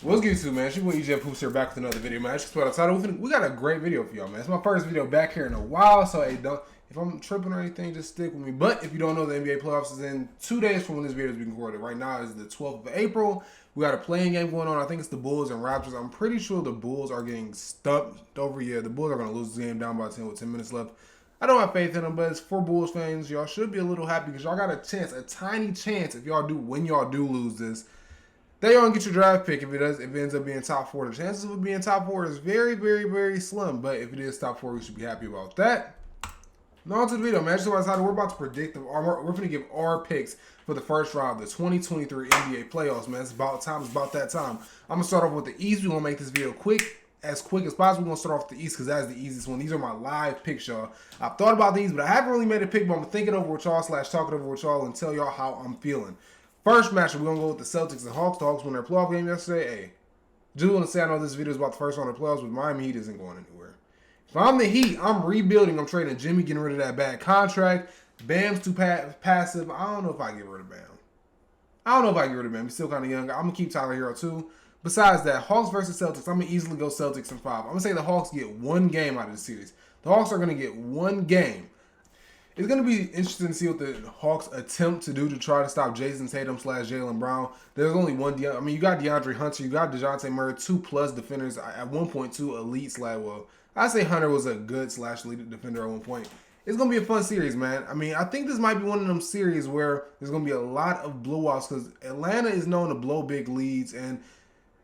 What's good, YouTube, man? It's your boy EJ Poops here, back with another video, man. Just about the title. We got a great video for y'all, man. It's my first video back here in a while, so hey, don't, if I'm tripping or anything, just stick with me. But if you don't know, the NBA playoffs is in 2 days from when this video is being recorded. Right now is the 12th of April. We got a playing game going on. I think it's the Bulls and Raptors. I'm pretty sure the Bulls are getting stumped over. Yeah, the Bulls are going to lose this game down by 10 with 10 minutes left. I don't have faith in them, but it's for Bulls fans. Y'all should be a little happy because y'all got a chance, a tiny chance, if y'all do, when y'all do lose this, they don't get your draft pick if it ends up being top 4. The chances of it being top 4 is very, very, very slim. But if it is top 4, we should be happy about that. Now on to the video, man. Just about we're about to predict we're going to give our picks for the first round of the 2023 NBA playoffs, man. It's about time. It's about that time. I'm gonna start off with the East. We're gonna make this video quick as possible. We're gonna start off with the East because that's the easiest one. These are my live picks, y'all. I've thought about these, but I haven't really made a pick. But I'm thinking over with y'all / talking over with y'all and tell y'all how I'm feeling. First matchup, we're going to go with the Celtics and Hawks. The Hawks won their playoff game yesterday. Hey, just want to say I know this video is about the first round of the playoffs, but Miami Heat isn't going anywhere. If I'm the Heat, I'm rebuilding. I'm trading Jimmy, getting rid of that bad contract. Bam's too passive. I don't know if I get rid of Bam. He's still kind of young. I'm going to keep Tyler Hero too. Besides that, Hawks versus Celtics, I'm going to easily go Celtics in 5. I'm going to say the Hawks get one game out of the series. The Hawks are going to get one game. It's going to be interesting to see what the Hawks attempt to do to try to stop Jason Tatum / Jaylen Brown. There's only one. You got DeAndre Hunter. You got DeJounte Murray, 2+ defenders. At 1.2 elite / well, I say Hunter was a good / elite defender at one point. It's going to be a fun series, man. I mean, I think this might be one of them series where there's going to be a lot of blowouts because Atlanta is known to blow big leads, and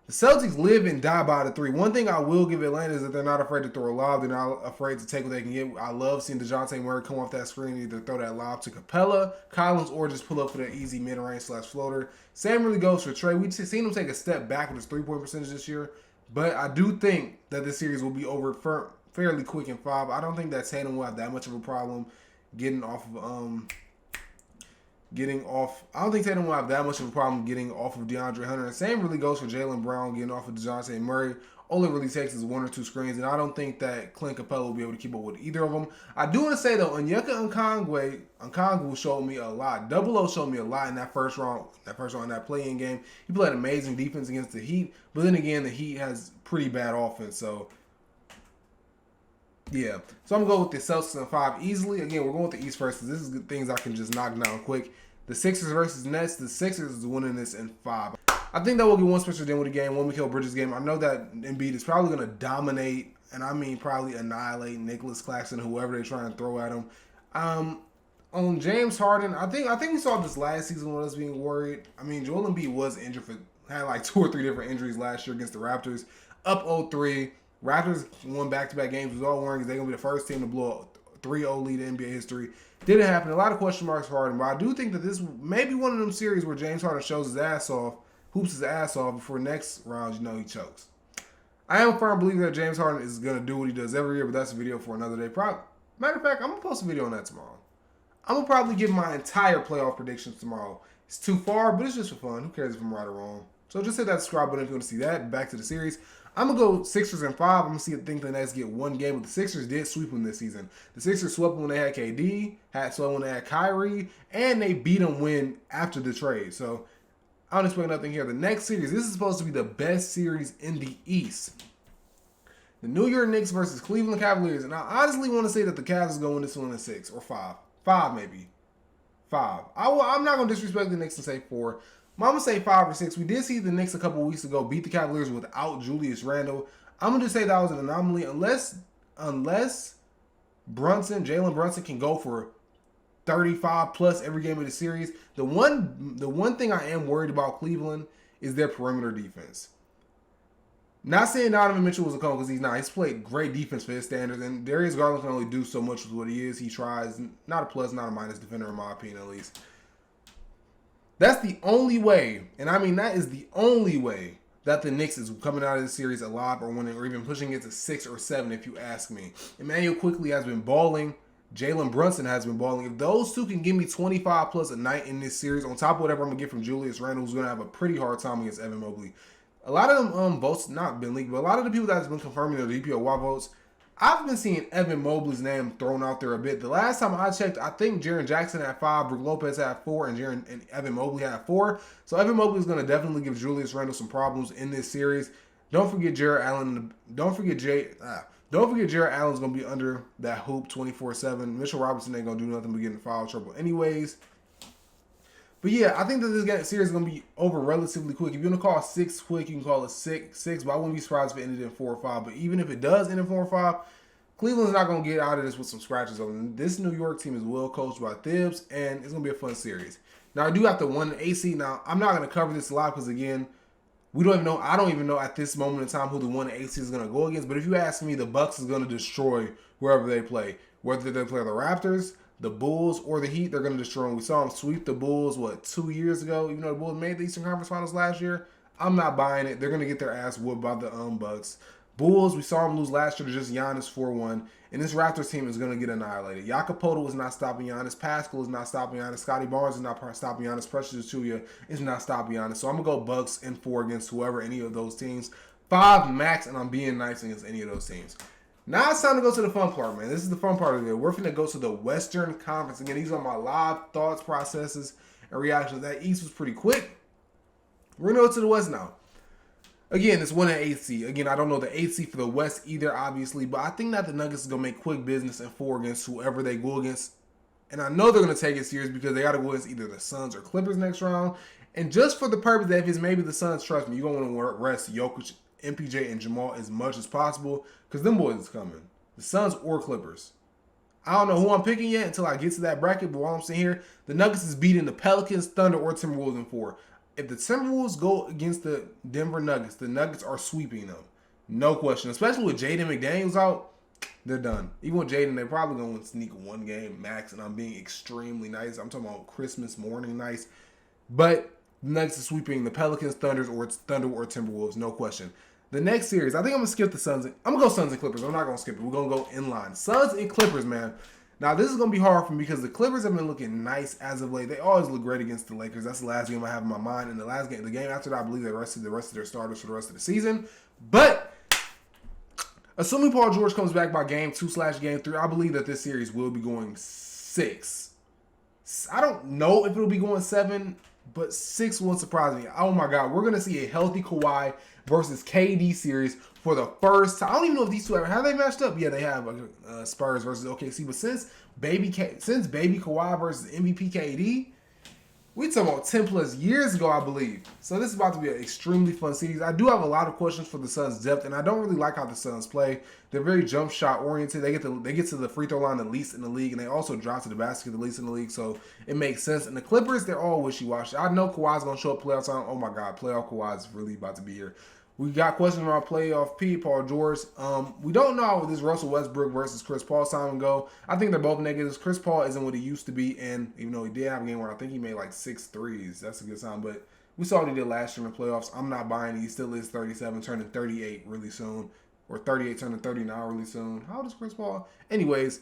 the Celtics live and die by the 3. One thing I will give Atlanta is that they're not afraid to throw a lob. They're not afraid to take what they can get. I love seeing DeJounte Murray come off that screen and either throw that lob to Capella, Collins, or just pull up for that easy mid-range / floater. Same really goes for Trey. We've seen him take a step back with his 3-point percentage this year, but I do think that this series will be over fairly quick in 5. I don't think that Tatum will have that much of a problem getting off of I don't think Tatum will have that much of a problem getting off of DeAndre Hunter. And same really goes for Jaylen Brown getting off of DeJounte Murray. All it really takes is 1 or 2 screens, and I don't think that Clint Capella will be able to keep up with either of them. I do want to say, though, Onyeka Okongwu showed me a lot. Double O showed me a lot in that first round, that play-in game. He played amazing defense against the Heat, but then again, the Heat has pretty bad offense, so yeah. So I'm going to go with the Celtics in 5 easily. Again, we're going with the East first because this is things I can just knock down quick. The Sixers versus Nets. The Sixers is winning this in 5. I think that will get one Spencer Dinwiddie game, one Mikal Bridges game. I know that Embiid is probably going to dominate, and I mean probably annihilate Nicholas Claxton, whoever they try and throw at him. On James Harden, I think we saw this last season with us being worried. I mean, Joel Embiid was injured had like 2 or 3 different injuries last year against the Raptors. Up 0-3. Raptors won back-to-back games. We was all worrying because they're going to be the first team to blow a 3-0 lead in NBA history. Didn't happen. A lot of question marks for Harden, but I do think that this may be one of them series where James Harden shows his ass off, hoops his ass off, before next round, he chokes. I am a firm believer that James Harden is going to do what he does every year, but that's a video for another day. Matter of fact, I'm going to post a video on that tomorrow. I'm going to probably give my entire playoff predictions tomorrow. It's too far, but it's just for fun. Who cares if I'm right or wrong? So just hit that subscribe button if you want to see that. Back to the series. I'm going to go Sixers in 5. I'm going to think the Nets get one game, but the Sixers did sweep them this season. The Sixers swept them when they had KD, swept when they had Kyrie, and they beat them after the trade. So I don't expect nothing here. The next series, this is supposed to be the best series in the East. The New York Knicks versus Cleveland Cavaliers. And I honestly want to say that the Cavs is going to win this one in 6 or 5. 5 maybe. 5. I'm not going to disrespect the Knicks and say 4. I'm going to say 5 or 6. We did see the Knicks a couple weeks ago beat the Cavaliers without Julius Randle. I'm going to say that was an anomaly unless Jalen Brunson can go for 35 plus every game of the series. The one thing I am worried about Cleveland is their perimeter defense. Not saying Donovan Mitchell was a con because he's not. He's played great defense for his standards, and Darius Garland can only do so much with what he is. He tries. Not a plus, not a minus defender in my opinion, at least. That's the only way, and I mean that is the only way that the Knicks is coming out of this series alive or winning or even pushing it to 6 or 7 if you ask me. Emmanuel Quickley has been balling. Jalen Brunson has been balling. If those two can give me 25 plus a night in this series, on top of whatever I'm going to get from Julius Randle, who's going to have a pretty hard time against Evan Mobley. A lot of them votes not been leaked, but a lot of the people that has been confirming their DPOY votes, I've been seeing Evan Mobley's name thrown out there a bit. The last time I checked, I think Jaren Jackson had 5, Brook Lopez had 4, and Evan Mobley had 4. So Evan Mobley is going to definitely give Julius Randle some problems in this series. Don't forget Jarrett Allen. Don't forget Jarrett Allen's going to be under that hoop 24/7. Mitchell Robinson ain't going to do nothing but get in foul trouble anyways. But yeah, I think that this series is going to be over relatively quick. If you want to call it 6 quick, you can call it 6. But I wouldn't be surprised if it ended in 4 or 5. But even if it does end in 4 or 5, Cleveland's not going to get out of this with some scratches on them. This New York team is well coached by Thibs, and it's going to be a fun series. Now, I do have to 1 AC. Now, I'm not going to cover this a lot because, again, we don't even know. I don't even know at this moment in time who the 1 AC is going to go against. But if you ask me, the Bucks is going to destroy wherever they play. Whether they play the Raptors, the Bulls, or the Heat, they're going to destroy them. We saw them sweep the Bulls, 2 years ago? Even though the Bulls made the Eastern Conference Finals last year, I'm not buying it. They're going to get their ass whooped by the Bucks. Bulls, we saw them lose last year to just Giannis 4-1. And this Raptors team is going to get annihilated. Jakob Poeltl is not stopping Giannis. Pascal is not stopping Giannis. Scotty Barnes is not stopping Giannis. Precious Achiuwa is not stopping Giannis. So I'm going to go Bucks in 4 against whoever, any of those teams. 5 max, and I'm being nice against any of those teams. Now it's time to go to the fun part, man. This is the fun part of it. We're going to go to the Western Conference. Again, these are my live thoughts, processes, and reactions. That East was pretty quick. We're going to go to the West now. Again, it's 1 and 8 seed. Again, I don't know the 8 seed for the West either, obviously. But I think that the Nuggets is going to make quick business in 4 against whoever they go against. And I know they're going to take it serious because they got to go against either the Suns or Clippers next round. And just for the purpose that if it's maybe the Suns, trust me, you're going to want to rest Jokic, MPJ, and Jamal as much as possible because them boys is coming. The Suns or Clippers. I don't know who I'm picking yet until I get to that bracket. But while I'm sitting here, the Nuggets is beating the Pelicans, Thunder, or Timberwolves in 4. If the Timberwolves go against the Denver Nuggets, the Nuggets are sweeping them. No question. Especially with Jaden McDaniels out, they're done. Even with Jaden, they're probably going to sneak 1 game max, and I'm being extremely nice. I'm talking about Christmas morning nice. But the Nuggets are sweeping the Pelicans, Thunder, or Timberwolves, no question. The next series, I think I'm going to skip the Suns. I'm going to go Suns and Clippers. I'm not going to skip it. We're going to go in line. Suns and Clippers, man. Now, this is going to be hard for me because the Clippers have been looking nice as of late. They always look great against the Lakers. That's the last game I have in my mind. And the game after that, I believe they rested the rest of their starters for the rest of the season. But assuming Paul George comes back by game 2/game 3, I believe that this series will be going 6. I don't know if it'll be going 7, but 6 won't surprise me. Oh, my God. We're going to see a healthy Kawhi versus KD series for the first time. I don't even know if these two ever have they matched up. Yeah, they have Spurs versus OKC. But since baby Kawhi versus MVP KD, we talking about 10 plus years ago, I believe. So this is about to be an extremely fun series. I do have a lot of questions for the Suns' depth, and I don't really like how the Suns play. They're very jump shot oriented. They get to the free throw line the least in the league, and they also drop to the basket the least in the league. So it makes sense. And the Clippers, they're all wishy washy. I know Kawhi's gonna show up playoff time. Oh my God, playoff Kawhi is really about to be here. We got questions about playoff P, Paul George. We don't know how this Russell Westbrook versus Chris Paul time go. I think they're both negatives. Chris Paul isn't what he used to be, and even though he did have a game where I think he made like 6 threes, that's a good sign. But we saw what he did last year in the playoffs. I'm not buying it. He still is 37, turning 38 really soon, or 38 turning 30 now really soon. How old is Chris Paul? Anyways,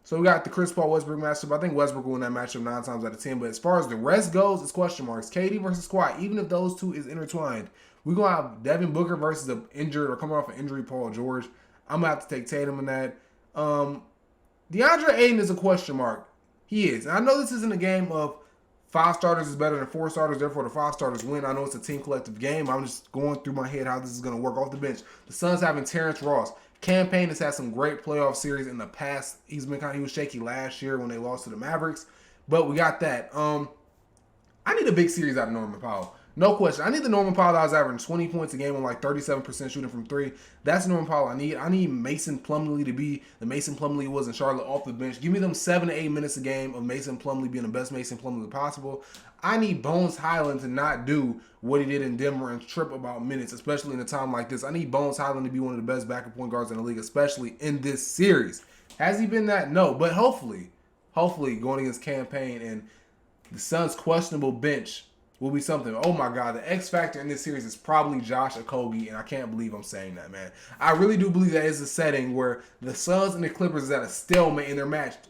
so we got the Chris Paul Westbrook matchup. I think Westbrook will win that matchup 9 times out of 10. But as far as the rest goes, it's question marks. KD versus Kawhi, even if those two is intertwined. We're going to have Devin Booker versus the injured or coming off an injury Paul George. I'm going to have to take Tatum in that. DeAndre Ayton is a question mark. He is. And I know this isn't a game of 5 starters is better than 4 starters, therefore the 5 starters win. I know it's a team collective game. I'm just going through my head how this is going to work off the bench. The Suns having Terrence Ross. Cam Payne has had some great playoff series in the past. He was shaky last year when they lost to the Mavericks. But we got that. I need a big series out of Norman Powell. No question. I need the Norman Powell that was averaging 20 points a game on like 37% shooting from 3. That's Norman Powell I need. I need Mason Plumlee to be the Mason Plumlee was in Charlotte off the bench. Give me them 7 to 8 minutes a game of Mason Plumlee being the best Mason Plumlee possible. I need Bones Highland to not do what he did in Denver and trip about minutes, especially in a time like this. I need Bones Highland to be one of the best backup point guards in the league, especially in this series. Has he been that? No. But hopefully going against Cam Payne and the Suns' questionable bench will be something. Oh my God, the X factor in this series is probably Josh Okogie, and I can't believe I'm saying that, man. I really do believe that is a setting where the Suns and the Clippers is at a stalemate and they're matched.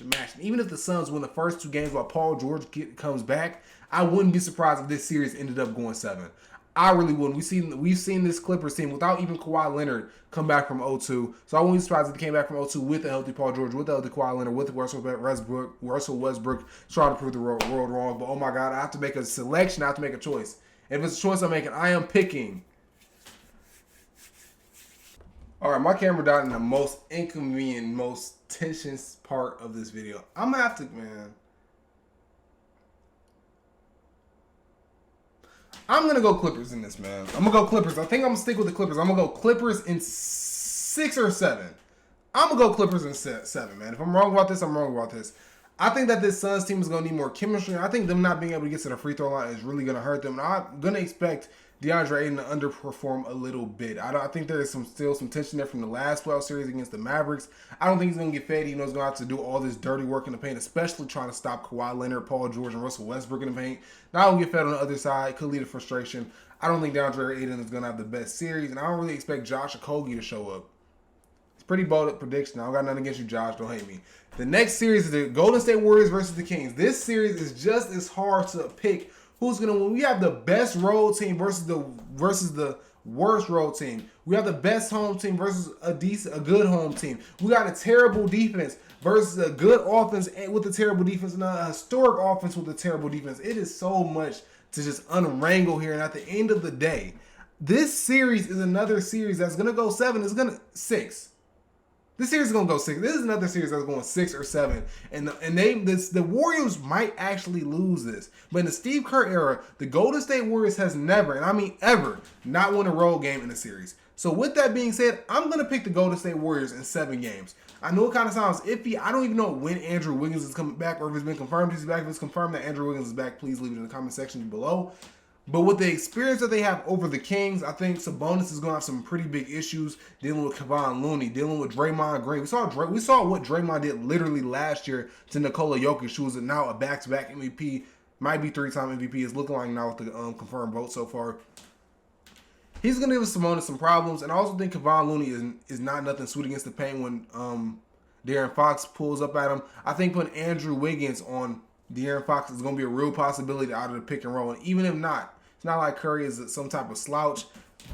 And even if the Suns win the first 2 games while Paul George comes back, I wouldn't be surprised if this series ended up going 7. I really wouldn't. We've seen this Clippers team without even Kawhi Leonard come back from 0-2. So I wouldn't be surprised if they came back from 0-2 with a healthy Paul George, with a healthy Kawhi Leonard, with Russell Westbrook trying to prove the world wrong. But oh my God, I have to make a selection. I have to make a choice. If it's a choice I'm making, I am picking. All right, my camera died in the most inconvenient, most tensions part of this video. I'm gonna have to, man. I'm going to go Clippers in this, man. I'm going to go Clippers. I think I'm going to stick with the Clippers. I'm going to go Clippers in 6 or 7. I'm going to go Clippers in 7, man. If I'm wrong about this, I'm wrong about this. I think that this Suns team is going to need more chemistry. I think them not being able to get to the free throw line is really going to hurt them. And I'm going to expect DeAndre Ayton to underperform a little bit. I think there is still some tension there from the last playoff series against the Mavericks. I don't think he's going to get fed. He knows he's going to have to do all this dirty work in the paint, especially trying to stop Kawhi Leonard, Paul George, and Russell Westbrook in the paint. Not going to get fed on the other side. Could lead to frustration. I don't think DeAndre Ayton is going to have the best series, and I don't really expect Josh Okogie to show up. It's pretty bold prediction. I don't got nothing against you, Josh. Don't hate me. The next series is the Golden State Warriors versus the Kings. This series is just as hard to pick who's going to win. We have the best road team versus the worst road team. We have the best home team versus a good home team. We got a terrible defense versus a good offense with a terrible defense and a historic offense with a terrible defense. It is so much to just unwrangle here. And at the end of the day, this series is another series that's going to go 7. It's going to 6. This series is going to go 6. This is another series that's going 6 or 7. And the Warriors might actually lose this. But in the Steve Kerr era, the Golden State Warriors has never, and I mean ever, not won a road game in a series. So with that being said, I'm going to pick the Golden State Warriors in 7 games. I know it kind of sounds iffy. I don't even know when Andrew Wiggins is coming back or if it's been confirmed he's back. If it's confirmed that Andrew Wiggins is back, please leave it in the comment section below. But with the experience that they have over the Kings, I think Sabonis is going to have some pretty big issues dealing with Kevon Looney, dealing with Draymond Green. We saw what Draymond did literally last year to Nikola Jokic, who is now a back-to-back MVP, might be 3-time MVP. It's looking like now with the confirmed vote so far. He's going to give Sabonis some problems, and I also think Kevon Looney is not nothing sweet against the paint when De'Aaron Fox pulls up at him. I think putting Andrew Wiggins on De'Aaron Fox is going to be a real possibility out of the pick and roll, and even if not, it's not like Curry is some type of slouch.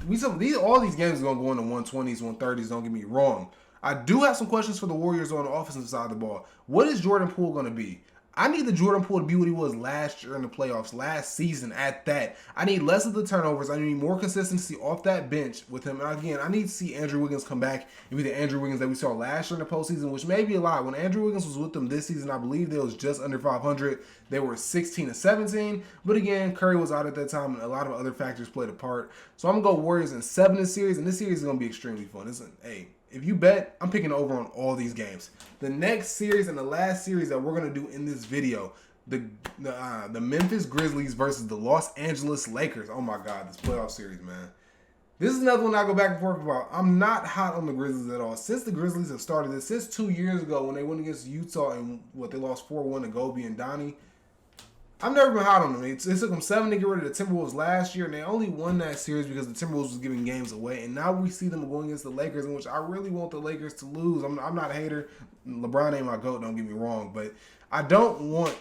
All these games are going to go into 120s, 130s, don't get me wrong. I do have some questions for the Warriors on the offensive side of the ball. What is Jordan Poole going to be? I need the Jordan Poole to be what he was last year in the playoffs, last season at that. I need less of the turnovers. I need more consistency off that bench with him. And again, I need to see Andrew Wiggins come back and be the Andrew Wiggins that we saw last year in the postseason, which may be a lot. When Andrew Wiggins was with them this season, I believe they was just under 500. They were 16-17. But again, Curry was out at that time, and a lot of other factors played a part. So I'm going to go Warriors in 7 this series, and this series is going to be extremely fun. If you bet, I'm picking over on all these games. The next series and the last series that we're going to do in this video, the Memphis Grizzlies versus the Los Angeles Lakers. Oh my God, this playoff series, man. This is another one I go back and forth about. I'm not hot on the Grizzlies at all. Since the Grizzlies have started this, since 2 years ago when they went against Utah and they lost 4-1 to Gobe and Donnie, I've never been hot on them. It took them 7 to get rid of the Timberwolves last year, and they only won that series because the Timberwolves was giving games away. And now we see them going against the Lakers, in which I really want the Lakers to lose. I'm not a hater. LeBron ain't my GOAT, don't get me wrong, but I don't want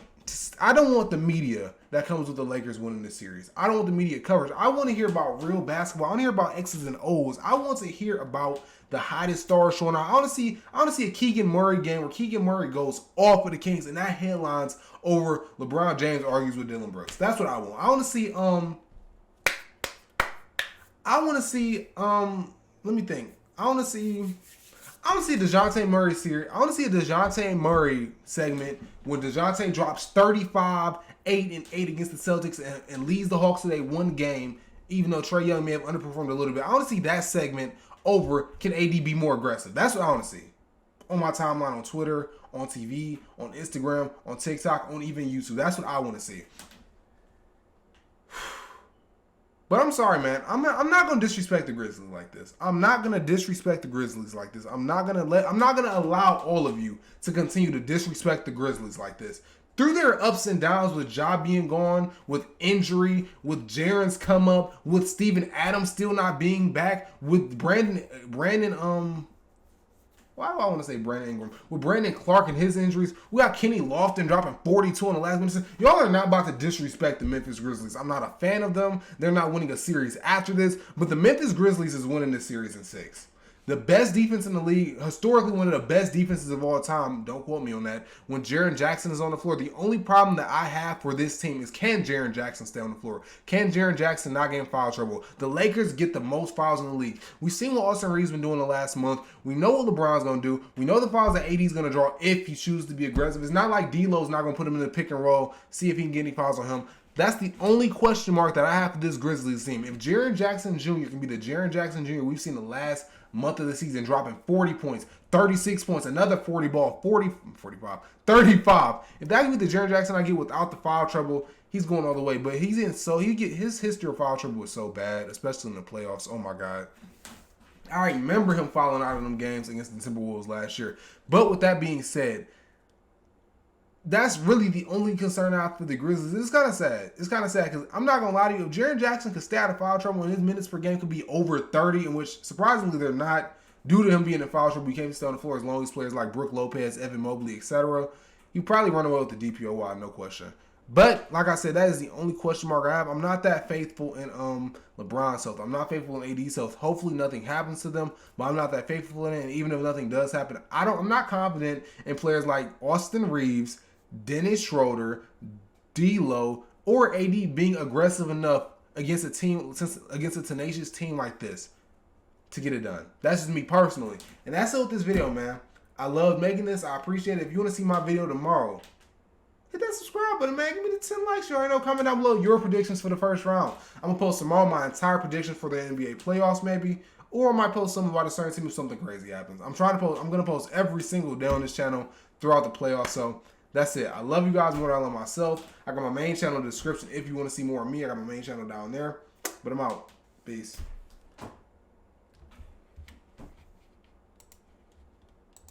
the media that comes with the Lakers winning this series. I don't want the media coverage. I want to hear about real basketball. I want to hear about X's and O's. I want to hear about the hottest stars showing out. I want to see a Keegan Murray game where Keegan Murray goes off with the Kings and that headlines over LeBron James argues with Dylan Brooks. That's what I want. I want to see let me think. I want to see DeJounte Murray series. I want to see a DeJounte Murray segment when DeJounte drops 35, 8, and 8 against the Celtics and leads the Hawks to a 1 game, even though Trae Young may have underperformed a little bit. I want to see that segment over can AD be more aggressive. That's what I want to see. On my timeline, on Twitter, on TV, on Instagram, on TikTok, on even YouTube. That's what I want to see. But I'm sorry, man. I'm not gonna disrespect the Grizzlies like this. I'm not gonna disrespect the Grizzlies like this. I'm not gonna allow all of you to continue to disrespect the Grizzlies like this. Through their ups and downs with Ja being gone, with injury, with Jaren's come up, with Steven Adams still not being back, with Brandon Why do I want to say Brandon Ingram? With Brandon Clark and his injuries, we got Kenny Lofton dropping 42 in the last minute. Y'all are not about to disrespect the Memphis Grizzlies. I'm not a fan of them. They're not winning a series after this, but the Memphis Grizzlies is winning this series in 6. The best defense in the league, historically one of the best defenses of all time, don't quote me on that, when Jaren Jackson is on the floor. The only problem that I have for this team is, can Jaren Jackson stay on the floor? Can Jaren Jackson not get in foul trouble? The Lakers get the most fouls in the league. We've seen what Austin Reeves been doing the last month. We know what LeBron's going to do. We know the fouls that AD's going to draw if he chooses to be aggressive. It's not like D'Lo's not going to put him in the pick and roll, see if he can get any fouls on him. That's the only question mark that I have for this Grizzlies team. If Jaren Jackson Jr. can be the Jaren Jackson Jr. we've seen the last month of the season, dropping 40 points, 36 points, another 40 ball, 45. If that can be the Jaren Jackson I get without the foul trouble, he's going all the way. But his history of foul trouble was so bad, especially in the playoffs. Oh my God. I remember him fouling out of them games against the Timberwolves last year. But with that being said, that's really the only concern I have for the Grizzlies. It's kind of sad. It's kind of sad because I'm not going to lie to you. If Jaren Jackson could stay out of foul trouble and his minutes per game could be over 30, in which surprisingly they're not, due to him being in foul trouble, he can't stay on the floor as long as players like Brook Lopez, Evan Mobley, etc. He probably run away with the DPOY, no question. But like I said, that is the only question mark I have. I'm not that faithful in LeBron's health. I'm not faithful in AD's health. Hopefully nothing happens to them, but I'm not that faithful in it. And even if nothing does happen, I'm not confident in players like Austin Reeves, Dennis Schroeder, D'Lo, or AD being aggressive enough against a tenacious team like this to get it done. That's just me personally. And that's it with this video, man. I love making this. I appreciate it. If you want to see my video tomorrow, hit that subscribe button, man. Give me the 10 likes. You already know. Comment down below your predictions for the first round. I'm going to post tomorrow my entire predictions for the NBA playoffs, maybe. Or I might post something about a certain team if something crazy happens. I'm going to post every single day on this channel throughout the playoffs. So that's it. I love you guys more than I love myself. I got my main channel in the description if you want to see more of me. I got my main channel down there. But I'm out. Peace.